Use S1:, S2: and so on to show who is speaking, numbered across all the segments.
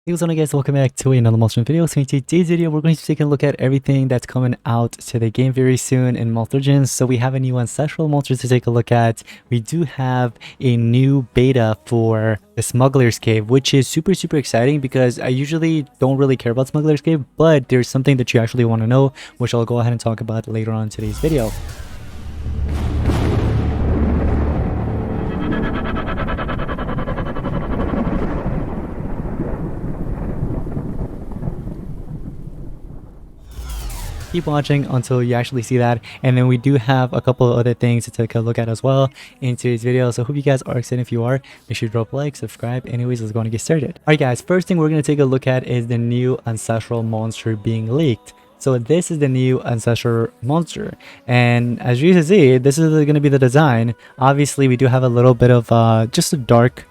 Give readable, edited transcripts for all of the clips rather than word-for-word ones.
S1: Hey, what's up guys, welcome back to another monster video. So in today's video we're going to take a look at everything that's coming out to the game very soon in Monster Gens. So we have a new ancestral monster to take a look at. We do have a new beta for the Smugglers Cave, which is super exciting because I usually don't really care about Smugglers Cave, but there's something that you actually want to know, which I'll go ahead and talk about later on in today's video. Keep watching until you actually see that, and then we do have a couple of other things to take a look at as well in today's video. So I hope you guys are excited. If you are, make sure you drop a like, subscribe. Anyways, let's go and get started. All right guys, first thing we're going to take a look at is the new ancestral monster being leaked. So this is the new Ancestor Monster, and as you can see, this is going to be the design. Obviously we do have a little bit of just a dark,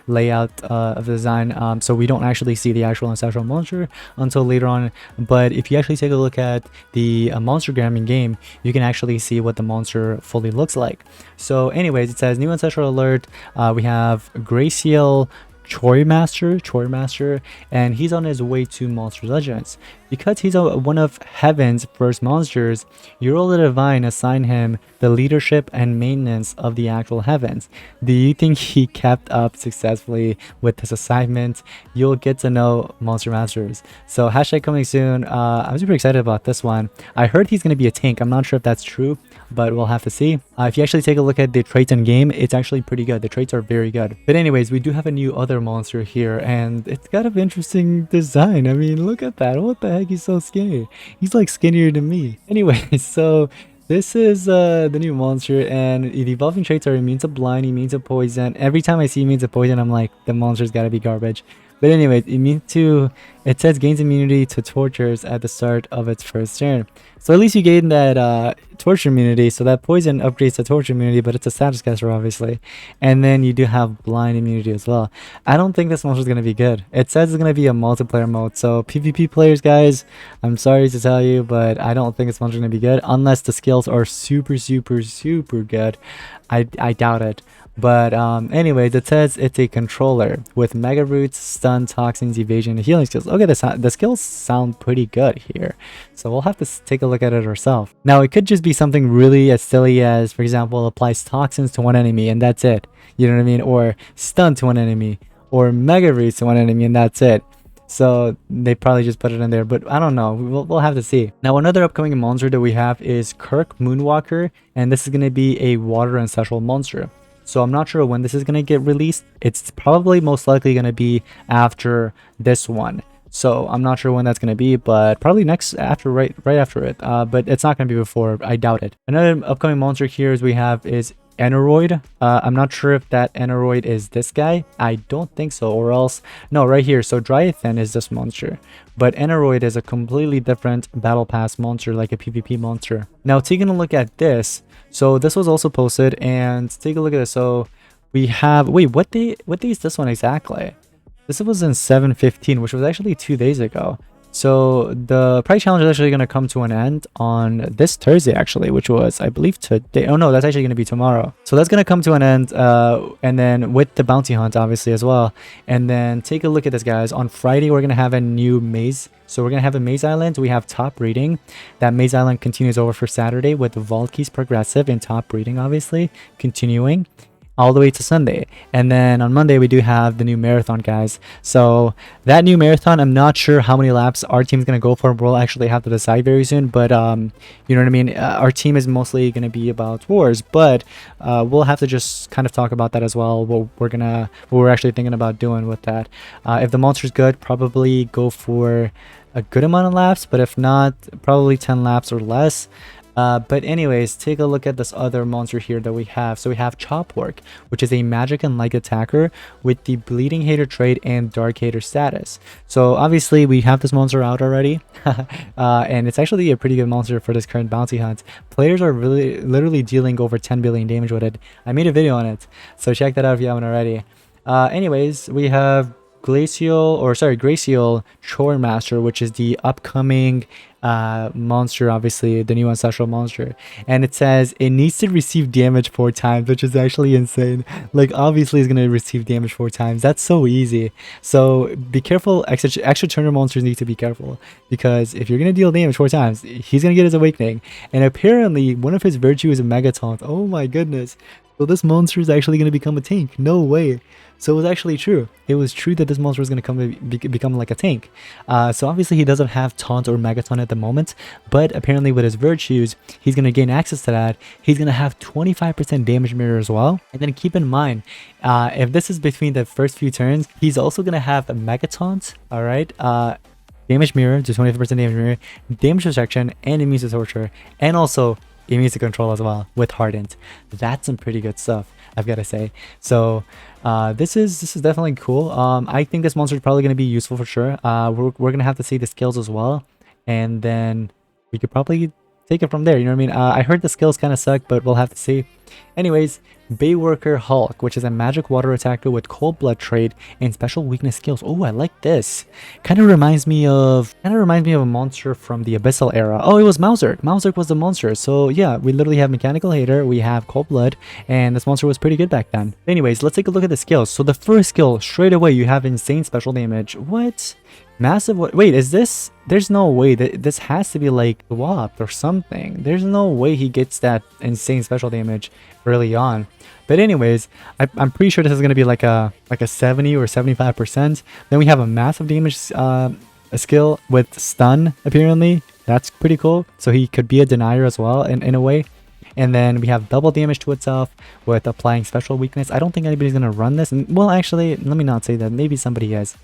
S1: layout of the design, so we don't actually see the actual Ancestral Monster until later on. But if you actually take a look at the monstergram in game, you can actually see what the monster fully looks like. So anyways, it says new ancestral alert. We have Graciel Choirmaster, and he's on his way to Monster Legends. Because he's one of Heaven's first monsters, your role the Divine assign him the leadership and maintenance of the actual Heavens. Do you think he kept up successfully with this assignment? You'll get to know Monster Masters. So hashtag coming soon. I'm super excited about this one. I heard he's going to be a tank. I'm not sure if that's true, but we'll have to see. If you actually take a look at the traits in game, it's actually pretty good. The traits are very good. But anyways, we do have a new other monster here, and it's got an interesting design. I mean, look at that. What the heck? He's so skinny. He's like skinnier than me. Anyway, so this is the new monster, and the evolving traits are immune to blind, immune to poison. Every time I see immune to poison, I'm like, the monster's gotta be garbage. But anyway, it says gains immunity to tortures at the start of its first turn. So at least you gain that torture immunity, so that poison upgrades to torture immunity, but it's a status caster obviously. And then you do have blind immunity as well. I don't think this monster is going to be good. It says it's going to be a multiplayer mode, so PvP players, guys, I'm sorry to tell you, but I don't think this monster is going to be good unless the skills are super good. I doubt it. But anyways, it says it's a controller with mega roots, stun, toxins, evasion, and healing skills. Okay, the skills sound pretty good here, so we'll have to take a look at it ourselves. Now it could just be something really as silly as, for example, applies toxins to one enemy and that's it, you know what I mean, or stun to one enemy, or mega roots to one enemy and that's it. So they probably just put it in there, but I don't know. We'll have to see. Now another upcoming monster that we have is Kirk Moonwalker, and this is going to be a water ancestral monster. So I'm not sure when this is going to get released. It's probably most likely going to be after this one. So I'm not sure when that's going to be, but probably right after it. But it's not going to be before. I doubt it. Another upcoming monster here is Eneroid. I'm not sure if that Eneroid is this guy. I don't think so, or else no, right here. So Dryathin is this monster, but Eneroid is a completely different battle pass monster, like a PvP monster. Now taking a look at this, so this was also posted, and take a look at this. So we have, wait, what day is this one exactly? This was in 7/15, which was actually 2 days ago. So the price challenge is actually going to come to an end on this Thursday, actually, which was, I believe, today. Oh no, that's actually going to be tomorrow. So that's going to come to an end, and then with the bounty hunt, obviously, as well. And then take a look at this, guys. On Friday, we're going to have a new maze. So we're going to have a maze island. We have top reading. That maze island continues over for Saturday with the vault keys progressive and top reading, obviously, continuing all the way to Sunday. And then on Monday we do have the new marathon, guys. So that new marathon, I'm not sure how many laps our team's gonna go for. We'll actually have to decide very soon, but you know what I mean, our team is mostly gonna be about wars, but we'll have to just kind of talk about that as well, what we're actually thinking about doing with that. If the monster's good, probably go for a good amount of laps, but if not, probably 10 laps or less. But anyways, take a look at this other monster here that we have. So we have Chopwork, which is a magic and light attacker with the bleeding hater trait and dark hater status. So obviously we have this monster out already, and it's actually a pretty good monster for this current bounty hunt. Players are literally dealing over 10 billion damage with it. I made a video on it, so check that out if you haven't already. Anyways, we have Graciel Choirmaster, which is the upcoming monster, obviously the new Ancestral Monster. And it says it needs to receive damage 4 times, which is actually insane. Like, obviously it's gonna receive damage 4 times. That's so easy. So be careful. Extra turner monsters need to be careful, because if you're gonna deal damage 4 times, he's gonna get his awakening. And apparently one of his virtues is a mega taunt. Oh my goodness. So this monster is actually going to become a tank. No way. So it was actually true. It was true that this monster was going to become like a tank. So obviously he doesn't have taunt or megaton at the moment, but apparently with his virtues, he's going to gain access to that. He's going to have 25% damage mirror as well. And then keep in mind, if this is between the first few turns, he's also going to have a megataunt. All right. Damage mirror, just 25% damage mirror, damage restriction, and immune to torture, and also immune to control as well with hardened. That's some pretty good stuff, I've got to say. So this is definitely cool. I think this monster is probably going to be useful for sure. We're going to have to see the skills as well, and then we could probably take it from there, you know what I mean? I heard the skills kind of suck, but we'll have to see. Anyways, Bayworker Hulk, which is a magic water attacker with cold blood trait and special weakness skills. Oh, I like this. Kind of reminds me of a monster from the Abyssal era. Oh, it was Mauser. Mauser was the monster. So yeah, we literally have Mechanical Hater, we have cold blood, and this monster was pretty good back then. Anyways, let's take a look at the skills. So the first skill, straight away, you have insane special damage. What? Massive, what? Wait, is this? There's no way that this has to be like swapped or something. There's no way he gets that insane special damage early on. But anyways, I'm pretty sure this is gonna be like a 70 or 75%. Then we have a massive damage a skill with stun. Apparently, that's pretty cool. So he could be a denier as well in a way. And then we have double damage to itself with applying special weakness. I don't think anybody's going to run this. Well, actually, let me not say that. Maybe somebody is.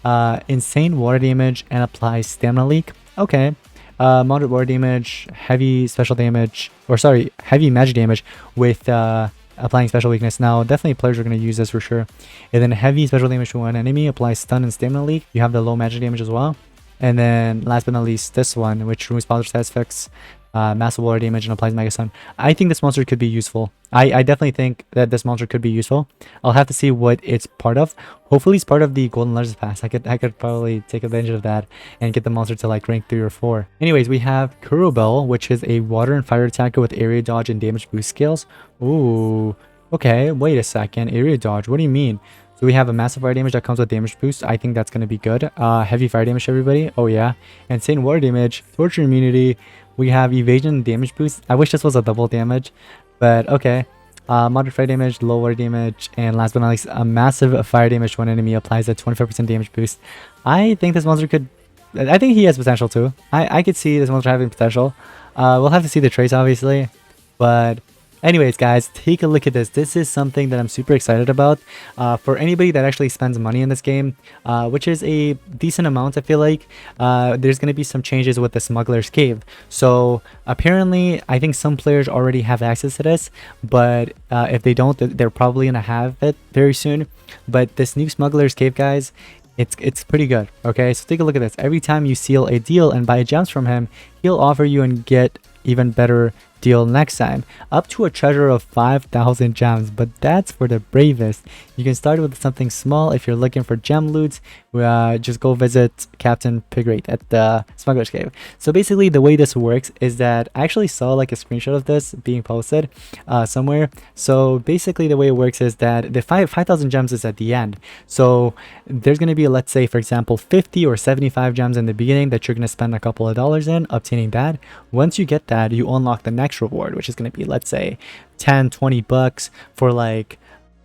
S1: Insane water damage and applies stamina leak. Okay. Moderate water damage, heavy special damage, or sorry, heavy magic damage with applying special weakness. Now, definitely players are going to use this for sure. And then heavy special damage to one enemy, applies stun and stamina leak. You have the low magic damage as well. And then last but not least, this one, which removes positive status effects, massive water damage, and applies mega stun. I think this monster could be useful. I definitely think that this monster could be useful. I'll have to see what it's part of. Hopefully it's part of the Golden Legends pass. I could probably take advantage of that and get the monster to like rank 3 or 4. Anyways, we have Kerubel, which is a water and fire attacker with area dodge and damage boost skills. Ooh, okay, wait a second. Area dodge, what do you mean? So we have a massive fire damage that comes with damage boost. I think that's going to be good. Heavy fire damage, everybody. Oh yeah. Insane water damage, torture immunity. We have evasion and damage boost. I wish this was a double damage, but okay. Moderate fire damage, low water damage, and last but not least, a massive fire damage to one enemy applies a 25% damage boost. I think this monster could... I think he has potential too. I could see this monster having potential. We'll have to see the traits, obviously, but... Anyways, guys, take a look at this. This is something that I'm super excited about for anybody that actually spends money in this game, which is a decent amount, I feel like. There's going to be some changes with the Smugglers Cave. So apparently, I think some players already have access to this, but if they don't, they're probably going to have it very soon. But this new Smugglers Cave, guys, it's pretty good. Okay, so take a look at this. Every time you seal a deal and buy gems from him, he'll offer you and get even better deal next time, up to a treasure of 5,000 gems, but that's for the bravest. You can start with something small. If you're looking for gem loots, just go visit Captain Pigrate at the Smugglers Cave. So basically the way this works is that I actually saw like a screenshot of this being posted somewhere. So basically the way it works is that the 5,000 gems is at the end. So there's going to be, let's say for example, 50 or 75 gems in the beginning that you're going to spend a couple of dollars in obtaining that. Once you get that, you unlock the next reward, which is going to be, let's say 10-20 bucks for like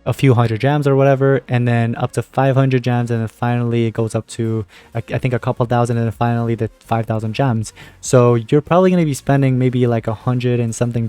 S1: a few hundred gems or whatever, and then up to 500 gems, and then finally it goes up to I think a couple thousand, and then finally the 5,000 gems. So you're probably going to be spending maybe like $100 and something,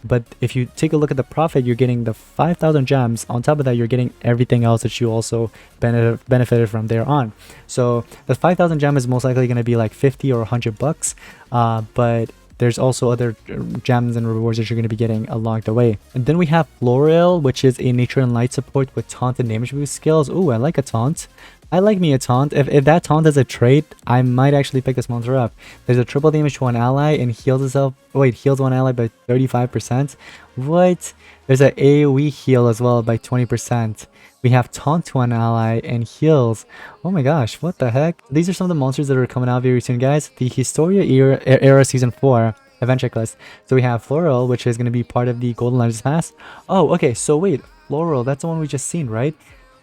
S1: but if you take a look at the profit, you're getting the 5,000 gems. On top of that, you're getting everything else that you also benefited from there on. So the 5,000 gem is most likely going to be like 50 or 100 bucks, but there's also other gems and rewards that you're going to be getting along the way. And then we have Florael, which is a nature and light support with taunt and damage boost skills. Ooh, I like a taunt. I like me a taunt. If that taunt is a trait, I might actually pick this monster up. There's a triple damage to one ally and heals itself. Wait, heals one ally by 35%. What? There's an AoE heal as well by 20%. We have taunt to one ally and heals. Oh my gosh, what the heck? These are some of the monsters that are coming out very soon, guys. The Historia era Season 4 event checklist. So we have Florael, which is going to be part of the Golden Legends Pass. Oh, okay. So wait, Florael, that's the one we just seen, right?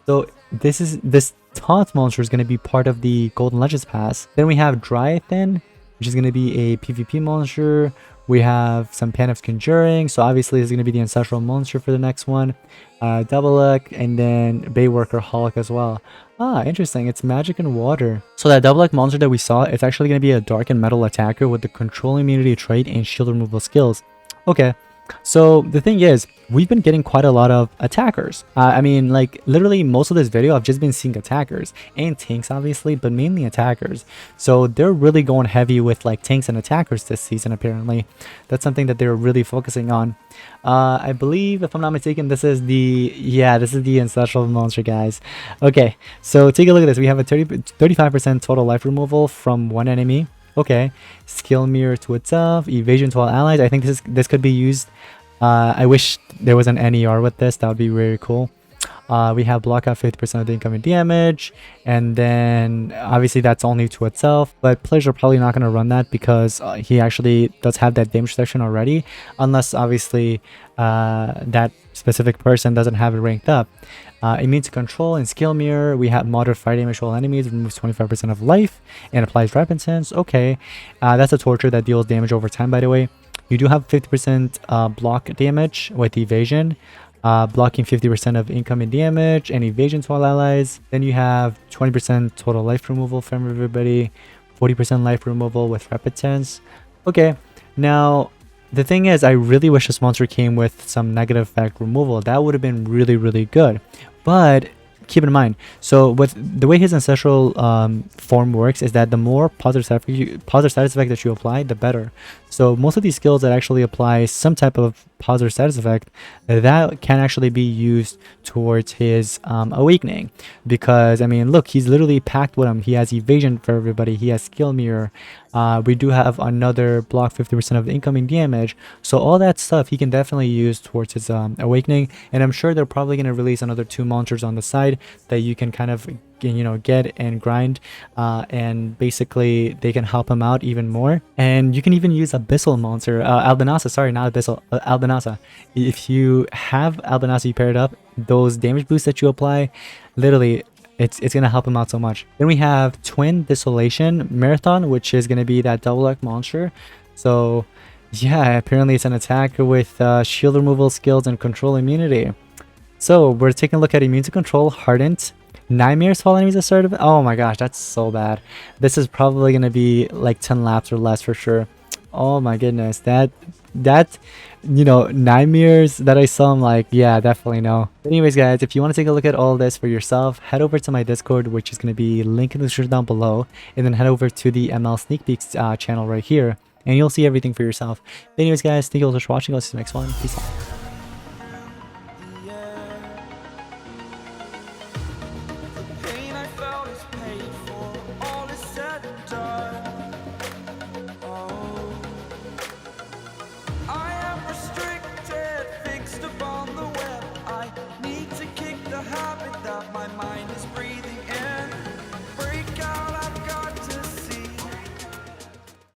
S1: So this taunt monster is going to be part of the Golden Legends Pass. Then we have Dryathin, which is going to be a PvP monster. We have some Panev's Conjuring, so obviously it's going to be the Ancestral Monster for the next one. Double Luck, and then Bayworker Hulk as well. Ah, interesting. It's magic and water. So that Double Luck monster that we saw, it's actually going to be a dark and metal attacker with the control immunity trait and shield removal skills. Okay. So the thing is, we've been getting quite a lot of attackers. I mean, like literally most of this video I've just been seeing attackers and tanks obviously, but mainly attackers. So they're really going heavy with like tanks and attackers this season apparently. That's something that they're really focusing on. I believe, if I'm not mistaken, this is the Ancestral Monster, guys. Okay, so take a look at this. We have a 35% total life removal from one enemy. Okay, skill mirror to itself, evasion to all allies. I think this could be used. I wish there was an NER with this. That would be very cool. We have block out 50% of the incoming damage, and then obviously that's only to itself, but players are probably not going to run that because he actually does have that damage reduction already, unless obviously that specific person doesn't have it ranked up. Immune to control and skill mirror. We have moderate fire damage to all enemies, removes 25% of life, and applies repentance. Okay, that's a torture that deals damage over time, by the way. You do have 50% block damage with evasion, blocking 50% of incoming damage and evasion to all allies. Then you have 20% total life removal from everybody, 40% life removal with repentance. Okay, now the thing is, I really wish this monster came with some negative effect removal. That would have been really, really good. But keep in mind, so with the way his ancestral form works is that the more positive status effect that you apply, the better. So most of these skills that actually apply some type of positive status effect, that can actually be used towards his awakening. Because I mean, look, he's literally packed with him. He has evasion for everybody. He has skill mirror. We do have another block 50% of the incoming damage. So all that stuff he can definitely use towards his awakening. And I'm sure they're probably going to release another 2 monsters on the side that you can kind of, you know, get and grind, and basically they can help him out even more. And you can even use Abyssal monster, Albinasa, sorry, not Abyssal, Albinasa. If you have Albinasa, you pair it up, those damage boosts that you apply, literally it's gonna help him out so much. Then we have Twin Desolation Marathon, which is gonna be that double luck monster. So yeah, apparently it's an attacker with shield removal skills and control immunity. So we're taking a look at immune to control, hardened, nightmares fall enemies assertive. Oh my gosh, that's so bad. This is probably gonna be like 10 laps or less for sure. Oh my goodness, that you know, nightmares that I saw, I'm like, yeah, definitely no. Anyways guys, if you want to take a look at all this for yourself, head over to my Discord, which is going to be linked in the description down below, and then head over to the ML Sneak Peeks channel right here, and you'll see everything for yourself. Anyways guys, thank you all so much for watching. I'll see you next one. Peace out.